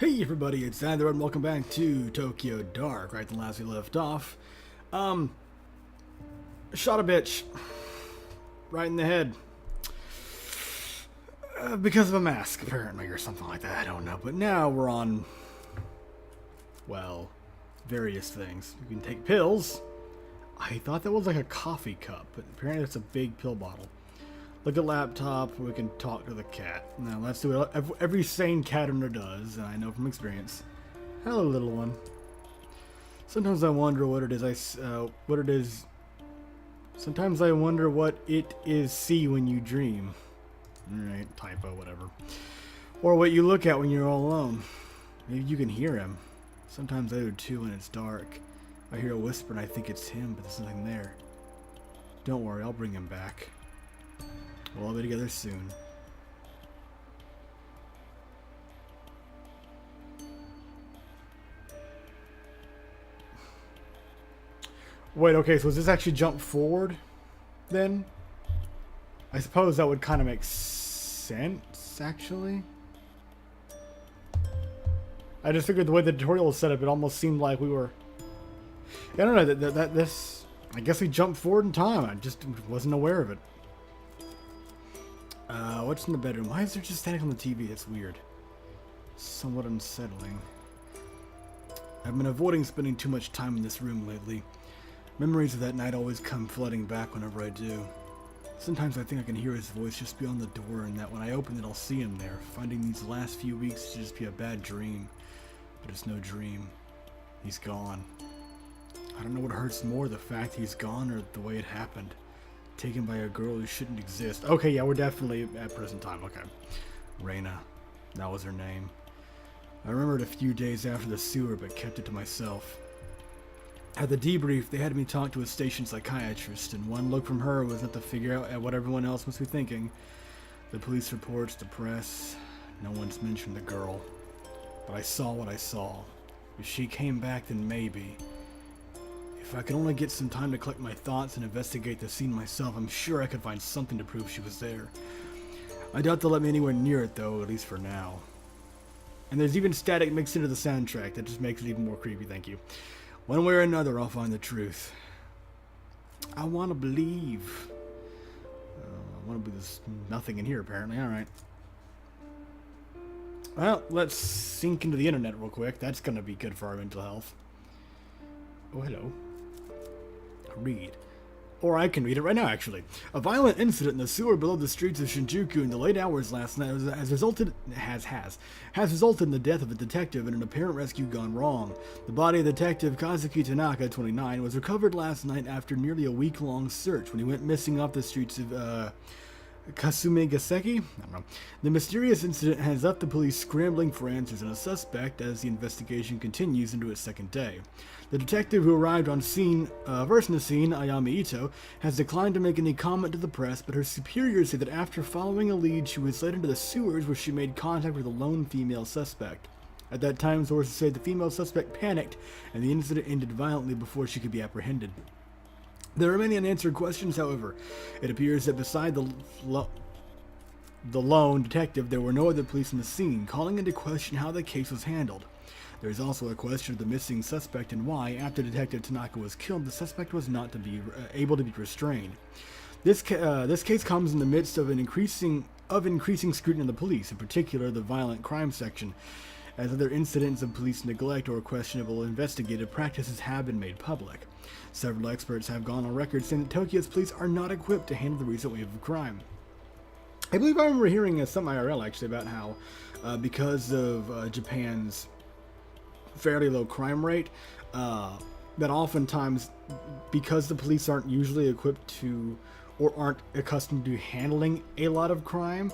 Hey everybody, it's Xander and welcome back to Tokyo Dark. Right the last we left off. Shot a bitch. Right in the head. Because of a mask, apparently, or something like that, I don't know. But now we're on, well, various things. You can take pills. I thought that was like a coffee cup, but apparently it's a big pill bottle. Look at laptop, we can talk to the cat. Now let's do what every sane cat owner does, and I know from experience. Hello, little one. Sometimes I wonder what it is. Sometimes I wonder what it is see when you dream. Alright, typo, whatever. Or what you look at when you're all alone. Maybe you can hear him. Sometimes I do too when it's dark. I hear a whisper and I think it's him, but there's nothing there. Don't worry, I'll bring him back. We'll all be together soon. Wait, okay, so does this actually jump forward, then? I suppose that would kind of make sense, actually. I just figured the way the tutorial was set up, it almost seemed like we were... I don't know, this... I guess we jumped forward in time, I just wasn't aware of it. What's in the bedroom? Why is there just static on the TV? It's weird. Somewhat unsettling. I've been avoiding spending too much time in this room lately. Memories of that night always come flooding back whenever I do. Sometimes I think I can hear his voice just beyond the door, and that when I open it I'll see him there, finding these last few weeks to just be a bad dream. But it's no dream. He's gone. I don't know what hurts more, the fact he's gone or the way it happened. Taken by a girl who shouldn't exist. Okay, yeah, we're definitely at present time. Okay. Reina. That was her name. I remembered a few days after the sewer, but kept it to myself. At the debrief, they had me talk to a station psychiatrist, and one look from her was enough to figure out what everyone else must be thinking. The police reports, the press, no one's mentioned the girl. But I saw what I saw. If she came back, then maybe. If I could only get some time to collect my thoughts and investigate the scene myself, I'm sure I could find something to prove she was there. I doubt they'll let me anywhere near it, though, at least for now. And there's even static mixed into the soundtrack. That just makes it even more creepy, thank you. One way or another, I'll find the truth. I want to believe. I want to believe there's nothing in here, apparently. Alright. Well, let's sink into the internet real quick. That's going to be good for our mental health. Oh, hello. Read. Or I can read it right now, actually. A violent incident in the sewer below the streets of Shinjuku in the late hours last night has resulted in the death of a detective and an apparent rescue gone wrong. The body of Detective Kazuki Tanaka, 29, was recovered last night after nearly a week-long search when he went missing off the streets of Kasumigaseki? I don't know. The mysterious incident has left the police scrambling for answers and a suspect as the investigation continues into its second day. The detective who arrived on scene, first in the scene, Ayami Ito, has declined to make any comment to the press, but her superiors say that after following a lead, she was led into the sewers where she made contact with a lone female suspect. At that time, sources say the female suspect panicked, and the incident ended violently before she could be apprehended. There are many unanswered questions, however. It appears that beside the lone detective, there were no other police in the scene, calling into question how the case was handled. There is also a question of the missing suspect and why, after Detective Tanaka was killed, the suspect was not to be able to be restrained. This case comes in the midst of increasing scrutiny on the police, in particular the violent crime section, as other incidents of police neglect or questionable investigative practices have been made public. Several experts have gone on record saying that Tokyo's police are not equipped to handle the recent wave of crime. I believe I remember hearing some IRL actually about how, because of Japan's fairly low crime rate, that oftentimes, because the police aren't usually equipped to, or aren't accustomed to handling a lot of crime,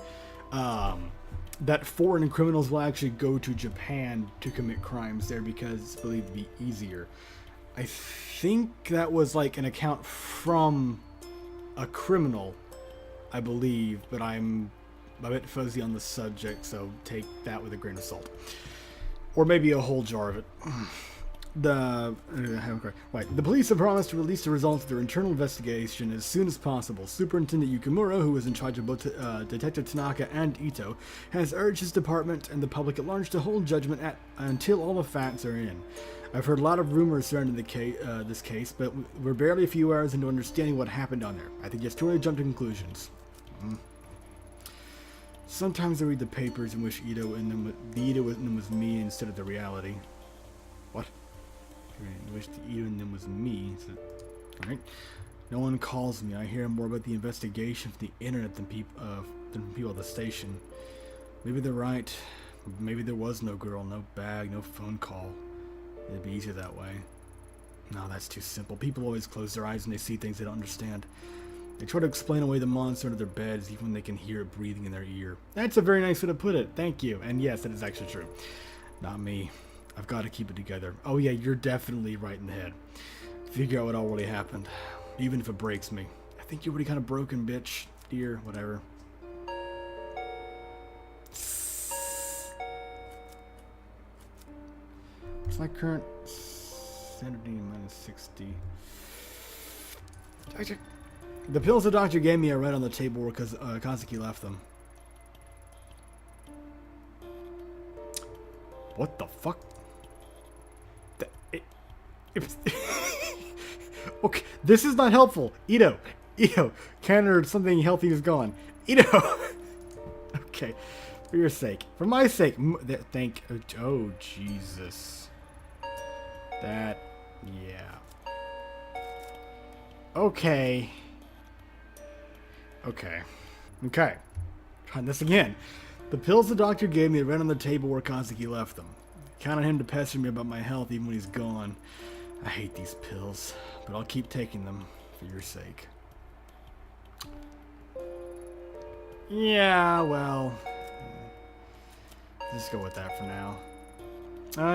that foreign criminals will actually go to Japan to commit crimes there because it's believed to be easier. I think that was like an account from a criminal, I believe, but I'm a bit fuzzy on the subject, so take that with a grain of salt. Or maybe a whole jar of it. The police have promised to release the results of their internal investigation as soon as possible. Superintendent Yukimura, who is in charge of both Detective Tanaka and Ito, has urged his department and the public at large to hold judgment until all the facts are in. I've heard a lot of rumors surrounding this case, but we're barely a few hours into understanding what happened on there. I think it's too early to jump to conclusions. Sometimes I read the papers and wish the Ito in them was me instead of the reality. What? I wish the Ito in them was me. Alright. No one calls me. I hear more about the investigation from the internet than people at the station. Maybe they're right. Maybe there was no girl, no bag, no phone call. It'd be easier that way. No, that's too simple. People always close their eyes when they see things they don't understand. They try to explain away the monster under their beds even when they can hear it breathing in their ear. That's a very nice way to put it. Thank you. And yes, that is actually true. Not me. I've got to keep it together. Oh yeah, you're definitely right in the head. Figure out what all really happened. Even if it breaks me. I think you're already kind of broken, bitch. Dear, whatever. What's my current sanity minus 60? The pills the doctor gave me are right on the table because Kazuki left them. What the fuck? Okay, this is not helpful. Ito, Canada or something healthy is gone. Ito. Okay, for your sake, for my sake. Oh Jesus. That, yeah. Okay. Trying this again. The pills the doctor gave me are right on the table where Kazuki left them. Count on him to pester me about my health even when he's gone. I hate these pills, but I'll keep taking them for your sake. Yeah, well, just go with that for now.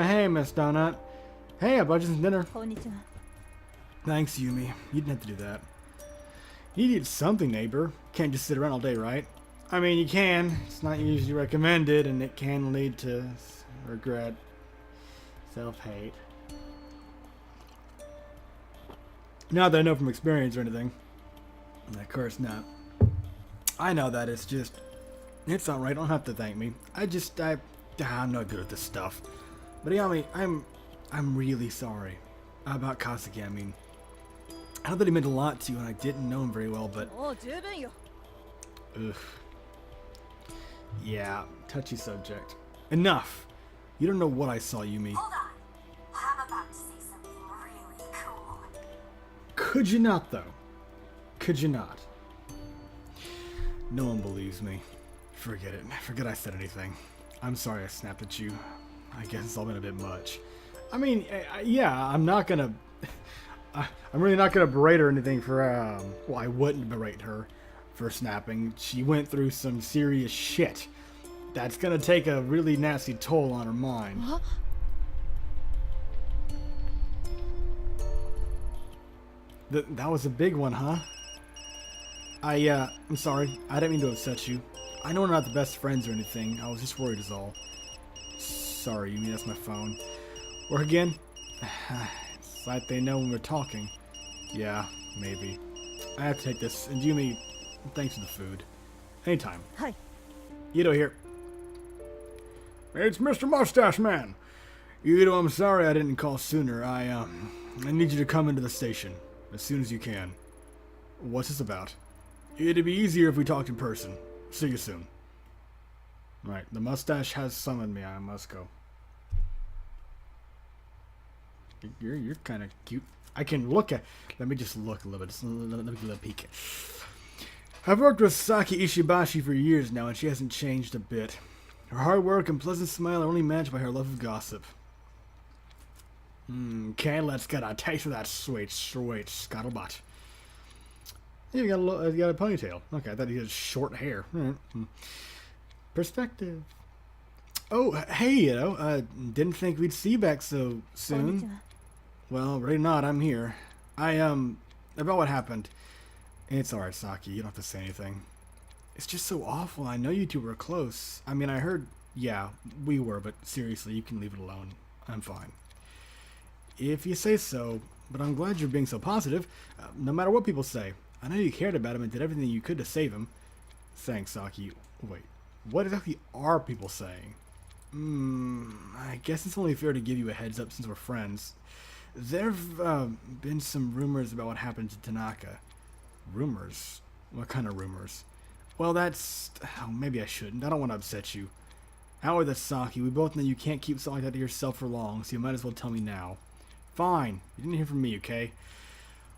Hey, Miss Donut. Hey, I brought you some dinner. Konnichiwa. Thanks, Yumi. You didn't have to do that. You need something, neighbor. Can't just sit around all day, right? I mean, you can. It's not usually recommended, and it can lead to regret, self-hate. Not that I know from experience or anything. Of course not. I know that it's just... It's alright, don't have to thank me. I'm not good at this stuff. But Ayami, I'm really sorry. About Kazuki, I mean. I know that he meant a lot to you and I didn't know him very well, but... Ugh. Yeah, touchy subject. Enough! You don't know what I saw, Yumi. Hold on. I'm about to say something really cool. Could you not, though? Could you not? No one believes me. Forget it. Forget I said anything. I'm sorry I snapped at you. I guess it's all been a bit much. I mean, yeah, I'm not gonna... I'm really not gonna berate her or anything for, well, I wouldn't berate her for snapping. She went through some serious shit. That's gonna take a really nasty toll on her mind. Huh? That was a big one, huh? I'm sorry. I didn't mean to upset you. I know we're not the best friends or anything. I was just worried is all. Sorry, you mean that's my phone. Work again? It's like they know when we're talking. Yeah, maybe. I have to take this. And Yumi, thanks for the food. Anytime. Hi. Ito here. It's Mr. Mustache Man. Ito, I'm sorry I didn't call sooner. I need you to come into the station as soon as you can. What's this about? It'd be easier if we talked in person. See you soon. Right, the mustache has summoned me. I must go. You're kind of cute. I can look at... Let me just look a little bit. Let me get a little peek. I've worked with Saki Ishibashi for years now, and she hasn't changed a bit. Her hard work and pleasant smile are only matched by her love of gossip. Okay, let's get a taste of that sweet, sweet scuttlebutt. You got a ponytail. Okay, I thought he had short hair. Perspective. Oh, hey, didn't think we'd see you back so soon. Konnichiwa. Well, really not. I'm here. About what happened. It's alright, Saki. You don't have to say anything. It's just so awful. I know you two were close. I mean, I heard, yeah, we were, but seriously, you can leave it alone. I'm fine. If you say so, but I'm glad you're being so positive, no matter what people say. I know you cared about him and did everything you could to save him. Thanks, Saki. Wait, what exactly are people saying? I guess it's only fair to give you a heads up since we're friends. There've been some rumors about what happened to Tanaka. Rumors? What kind of rumors? Well, that's... Oh, maybe I shouldn't. I don't want to upset you. Out with it, Saki. We both know you can't keep something like that to yourself for long, so you might as well tell me now. Fine. You didn't hear from me, okay?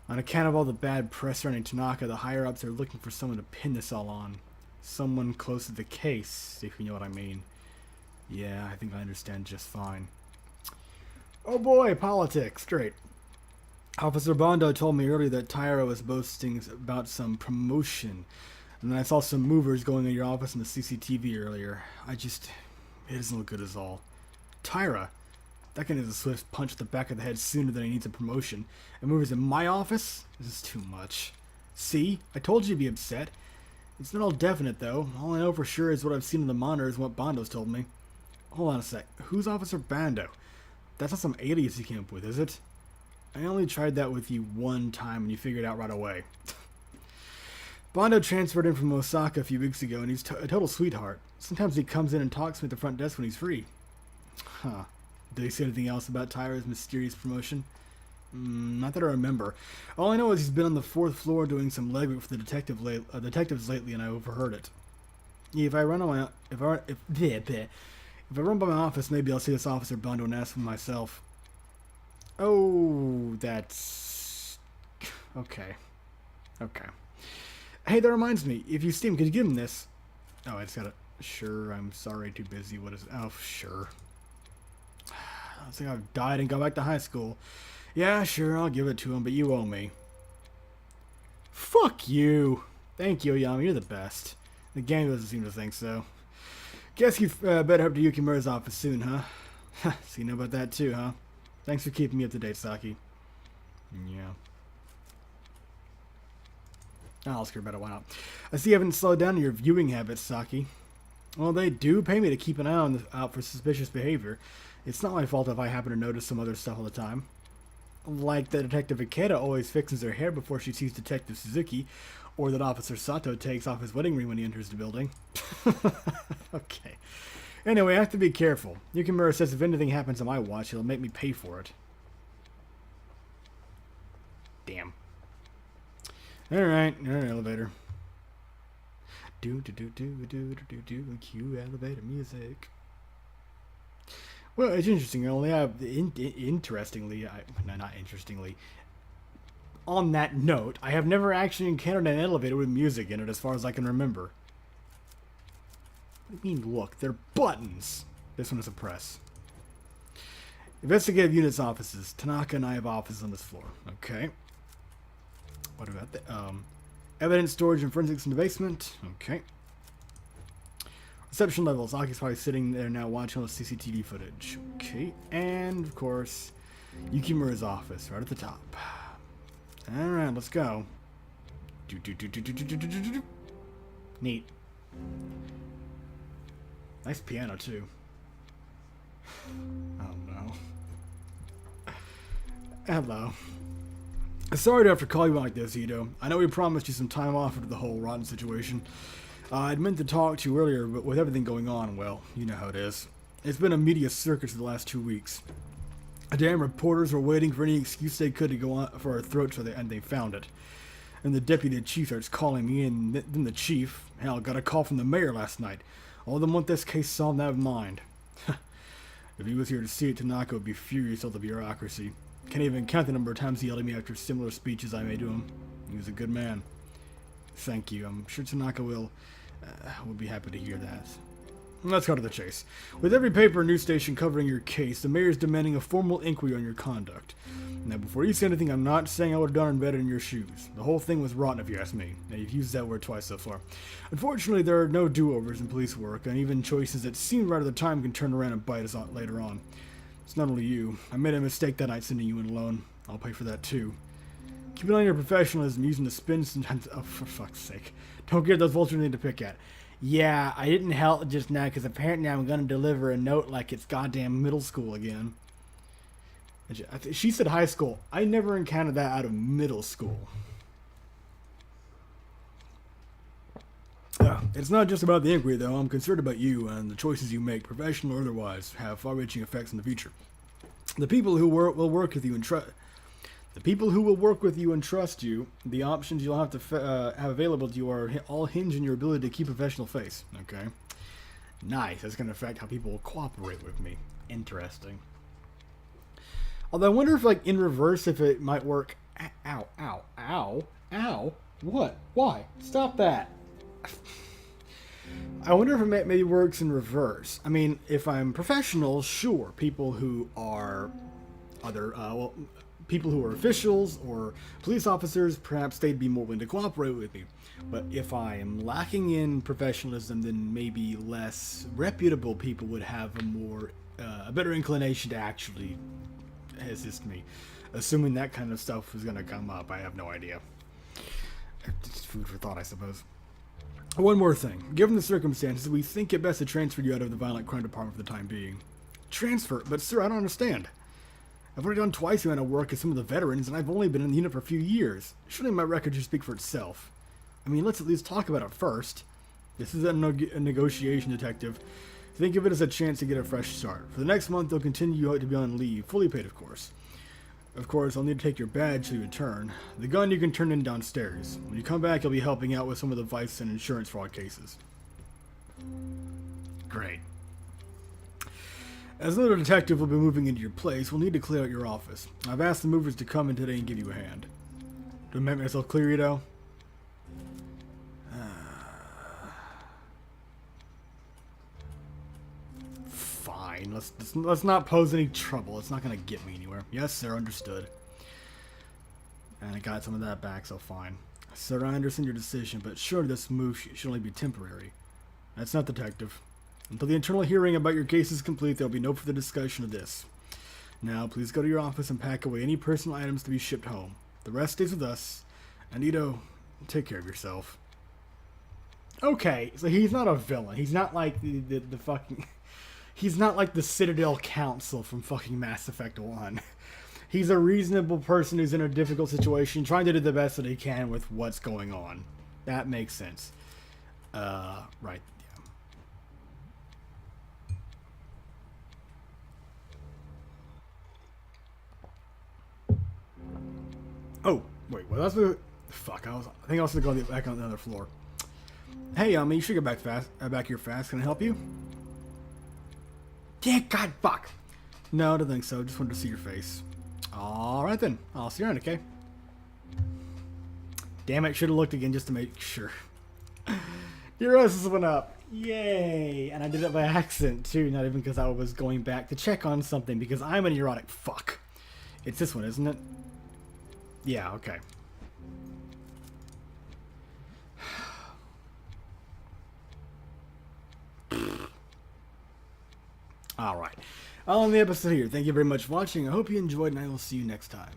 On account of all the bad press surrounding Tanaka, the higher-ups are looking for someone to pin this all on. Someone close to the case, if you know what I mean. Yeah, I think I understand just fine. Oh boy, politics. Great. Officer Bondo told me earlier that Tyra was boasting about some promotion. And then I saw some movers going in your office in the CCTV earlier. It doesn't look good at all. Tyra? That guy needs a swift punch to the back of the head sooner than he needs a promotion. And movers in my office? This is too much. See? I told you to be upset. It's not all definite, though. All I know for sure is what I've seen in the monitors and what Bondo's told me. Hold on a sec. Who's Officer Bando? That's not some alias you came up with, is it? I only tried that with you one time and you figured it out right away. Bondo transferred in from Osaka a few weeks ago and he's a total sweetheart. Sometimes he comes in and talks to me at the front desk when he's free. Huh. Did he say anything else about Tyra's mysterious promotion? Not that I remember. All I know is he's been on the 4th floor doing some legwork for the detectives lately and I overheard it. Yeah, if I run by my office, maybe I'll see this Officer Bondo and ask for myself. Oh, that's... Okay. Hey, that reminds me. If you see him, could you give him this? Oh, I just gotta... Sure, I'm sorry, too busy. What is... Oh, sure. I think I've died and go back to high school. Yeah, sure, I'll give it to him, but you owe me. Fuck you. Thank you, Oyama. You're the best. The gang doesn't seem to think so. Guess you better head to Yukimura's office soon, huh? So you know about that too, huh? Thanks for keeping me up to date, Saki. Yeah. I'll ask her about it, why not? I see you haven't slowed down your viewing habits, Saki. Well, they do pay me to keep an eye out for suspicious behavior. It's not my fault if I happen to notice some other stuff all the time. Like that Detective Ikeda always fixes her hair before she sees Detective Suzuki, or that Officer Sato takes off his wedding ring when he enters the building. Okay. Anyway, I have to be careful. Yukimura says if anything happens on my watch, he'll make me pay for it. Damn. Alright, elevator. Cue elevator music. Well, it's interesting. On that note, I have never actually encountered an elevator with music in it as far as I can remember. What do you mean, look? They're buttons. This one is a press. Investigative units offices. Tanaka and I have offices on this floor. Okay. What about the, evidence storage and forensics in the basement. Okay. Reception levels. Aki's probably sitting there now watching all the CCTV footage. Okay. And, of course, Yukimura's office right at the top. Alright, let's go. Neat. Nice piano, too. Oh, no. Hello. Sorry to have to call you like this, Ito. I know we promised you some time off after the whole rotten situation. I'd meant to talk to you earlier, but with everything going on, well, you know how it is. It's been a media circus the last 2 weeks. The damn reporters were waiting for any excuse they could to go on for our throats, and they found it. And the deputy chief starts calling me, and then the chief, hell, got a call from the mayor last night. All of them want this case solved out of mind. If he was here to see it, Tanaka would be furious at the bureaucracy. Can't even count the number of times he yelled at me after similar speeches I made to him. He was a good man. Thank you. I'm sure Tanaka will be happy to hear that. Let's go to the chase. With every paper and news station covering your case, the mayor is demanding a formal inquiry on your conduct. Now, before you say anything, I'm not saying I would have done better in your shoes. The whole thing was rotten, if you ask me. Now, you've used that word twice so far. Unfortunately, there are no do-overs in police work, and even choices that seem right at the time can turn around and bite us on later on. It's not only you. I made a mistake that night sending you in alone. I'll pay for that, too. Keep an eye on your professionalism, using the spin sometimes. Oh, for fuck's sake. Don't get those vultures anything to pick at. Yeah, I didn't help just now because apparently I'm going to deliver a note like it's goddamn middle school again. She said high school. I never encountered that out of middle school. It's not just about the inquiry, though. I'm concerned about you and the choices you make, professional or otherwise, have far-reaching effects in the future. The people who will work with you and trust you, the options you'll have to have available to you are all hinge on your ability to keep a professional face. Okay, nice. That's going to affect how people will cooperate with me. Interesting. Although I wonder if, like, in reverse, if it might work. Ow! Ow! Ow! Ow! What? Why? Stop that! I wonder if it maybe works in reverse. I mean, if I'm professional, sure, people who are people who are officials or police officers, perhaps they'd be more willing to cooperate with me. But if I am lacking in professionalism, then maybe less reputable people would have a better inclination to actually assist me. Assuming that kind of stuff is going to come up, I have no idea. It's food for thought, I suppose. One more thing. Given the circumstances, we think it best to transfer you out of the violent crime department for the time being. Transfer? But sir, I don't understand. I've already done twice the amount of work as some of the veterans, and I've only been in the unit for a few years. Surely my record should speak for itself. I mean, let's at least talk about it first. This is a negotiation, detective. Think of it as a chance to get a fresh start. For the next month, they'll continue to be on leave, fully paid, of course. Of course, I'll need to take your badge till you return. The gun you can turn in downstairs. When you come back, you'll be helping out with some of the vice and insurance fraud cases. Great. As another detective will be moving into your place, we'll need to clear out your office. I've asked the movers to come in today and give you a hand. Do I make myself clear, Ito? Fine. Let's not pose any trouble. It's not going to get me anywhere. Yes, sir. Understood. And I got some of that back, so fine. Sir, I understand your decision, but surely this move should only be temporary. That's not detective. Until the internal hearing about your case is complete, there will be no further discussion of this. Now, please go to your office and pack away any personal items to be shipped home. The rest stays with us. And Ito, take care of yourself. Okay, so he's not a villain. He's not like the fucking... He's not like the Citadel Council from fucking Mass Effect 1. He's a reasonable person who's in a difficult situation, trying to do the best that he can with what's going on. That makes sense. Right. Yeah. Oh, wait. Well, that's the... Fuck, I think I was going to go back on the other floor. Hey, you should get back here fast. Can I help you? Yeah, God, fuck. No, I don't think so. Just wanted to see your face. Alright then. I'll see you around, okay? Damn it, should have looked again just to make sure. Your roses went up. Yay! And I did it by accident, too. Not even because I was going back to check on something, because I'm a neurotic fuck. It's this one, isn't it? Yeah, okay. Alright. I'll end the episode here. Thank you very much for watching. I hope you enjoyed, and I will see you next time.